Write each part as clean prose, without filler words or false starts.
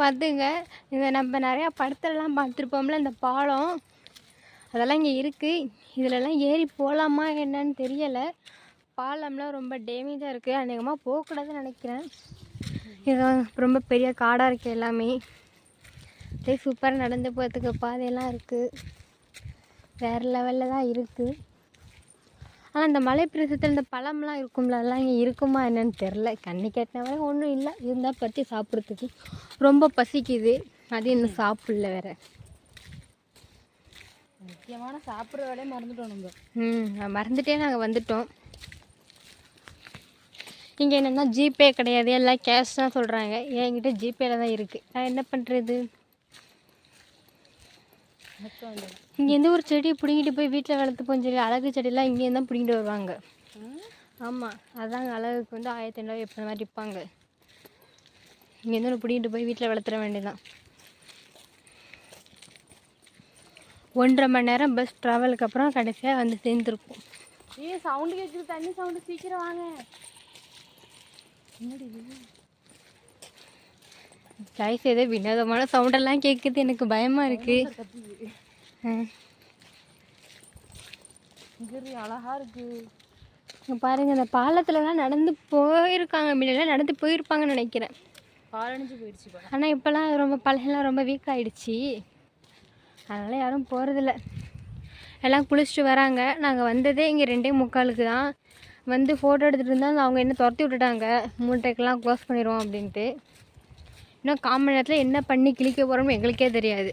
பார்த்துங்க, இந்த நம்ம நிறையா படத்துலலாம் பார்த்துருப்போம்ல இந்த பாலம், அதெல்லாம் இங்கே இருக்குது. இதிலெல்லாம் ஏறி போகலாமா என்னன்னு தெரியலை. பாலம்லாம் ரொம்ப டேமேஜாக இருக்குது, அநேகமாக போகக்கூடாதுன்னு நினைக்கிறேன். இது ரொம்ப பெரிய காடாக இருக்குது எல்லாமே. அப்படியே சூப்பராக நடந்து போகிறதுக்கு பாதையெல்லாம் இருக்குது, வேறு லெவலில் தான் இருக்குது. ஆனால் இந்த மலை பிரதேசத்தில் இந்த பழம்லாம் இருக்கும்ல, அதெல்லாம் இங்கே இருக்குமா என்னன்னு தெரில. கண்ணு கேட்டினவரை ஒன்றும் இல்லை, இருந்தால் பற்றி சாப்பிட்றதுக்கு ரொம்ப பசிக்குது. அது இன்னும் சாப்பிடல வேறு. முக்கியமான சாப்பிட்ற வேலையை மறந்துட்டோம் நம்ம. மறந்துட்டே நாங்கள் வந்துட்டோம். இங்கே என்னென்னா ஜிபே கிடையாது, எல்லாம் கேஷ் தான் சொல்கிறாங்க. என்கிட்ட ஜிபேயில் தான் இருக்குது. நான் என்ன பண்ணுறது? இங்கேருந்து ஒரு செடி பிடிங்கிட்டு போய் வீட்டில் வளர்த்துப்போம். சரி, அழகு செடியெல்லாம் இங்கேருந்து தான் பிடிங்கிட்டு வருவாங்க. ஆமாம், அதாங்க அழகுக்கு வந்து 1500 எப்போ மாதிரி விற்பாங்க. இங்கேருந்து ஒன்று பிடிங்கிட்டு போய் வீட்டில் வளர்த்துற வேண்டியதான். 1.5 மணி நேரம் பஸ் ட்ராவலுக்கு அப்புறம் கடைசியாக வந்து சேர்ந்துருக்கும். சவுண்டு கேட்குது, தண்ணி சவுண்டு, சீக்கிரம் வாங்க. கைஸ் ஏதோ வினோதமான சவுண்டெல்லாம் கேட்குது, எனக்கு பயமாக இருக்குது. அழகா இருக்கு பாருங்க, இந்த பாலத்துலலாம் நடந்து போயிருக்காங்க, முன்னெல்லாம் நடந்து போயிருப்பாங்கன்னு நினைக்கிறேன். பாலடைஞ்சு போயிடுச்சு. ஆனால் இப்போல்லாம் ரொம்ப பழகெல்லாம் ரொம்ப வீக் ஆகிடுச்சி, அதனால் யாரும் போகிறதில்ல. எல்லாம் குளிச்சுட்டு வராங்க. நாங்கள் வந்ததே இங்கே 2:45 தான். வந்து ஃபோட்டோ எடுத்துகிட்டு இருந்தால் அவங்க என்ன துரத்தி விட்டுட்டாங்க, 3:30க்கெல்லாம் க்ளோஸ் பண்ணிடுவோம் அப்படின்ட்டு. இன்னும் 1/4 மணி நேரத்தில் என்ன பண்ணி கிளிக்க போகிறோம்னு எங்களுக்கே தெரியாது.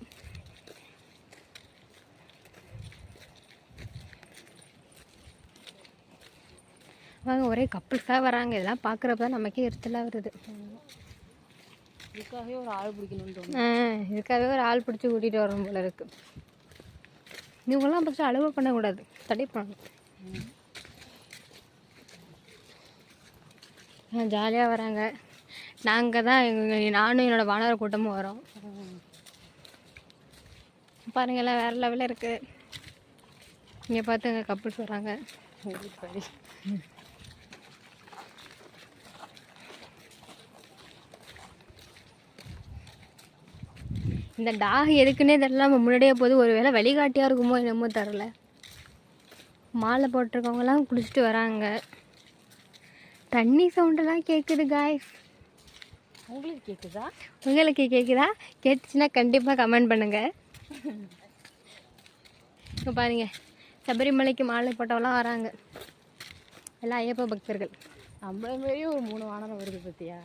அவங்க ஒரே கப்புள்ஸாக வராங்க. இதெல்லாம் பார்க்குறப்ப தான் நமக்கே எரிச்சலாக வருது. இதுக்காகவே ஒரு ஆள் பிடிக்கணும். இதுக்காகவே ஒரு ஆள் பிடிச்சி கூட்டிகிட்டு வரணும் போல இருக்குது. இவங்கெல்லாம் ஃபஸ்ட்டு அலுவல் பண்ணக்கூடாது, தடை பண்ணணும். ஜாலியாக வராங்க. நாங்கள் தான் நானும் என்னோடய வானர கூட்டமும் வரோம். பாருங்கள், எல்லாம் வேறு லெவலில் இருக்குது. இங்கே பார்த்துங்க, கப்புள்ஸ் வராங்க. இந்த டாக் எதுக்குன்னே தெரியல, நம்ம முன்னாடியே போது. ஒரு வேளை வழிகாட்டியாக இருக்குமோ என்னமோ தெரில. மாலை போட்டிருக்கவங்கலாம் குளிச்சுட்டு வராங்க. தண்ணி சவுண்டெல்லாம் கேட்குது காய்ஸ். உங்களுக்கு கேட்குதா? உங்களுக்கு கேட்குதா? கேட்டுச்சுன்னா கண்டிப்பாக கமெண்ட் பண்ணுங்கள். இப்போ பாருங்கள், சபரிமலைக்கு மாலை போட்டவெல்லாம் வராங்க. எல்லாம் ஐயப்ப பக்தர்கள். நம்மள மாரியே ஒரு 3 வானம் வருது பார்த்தியா?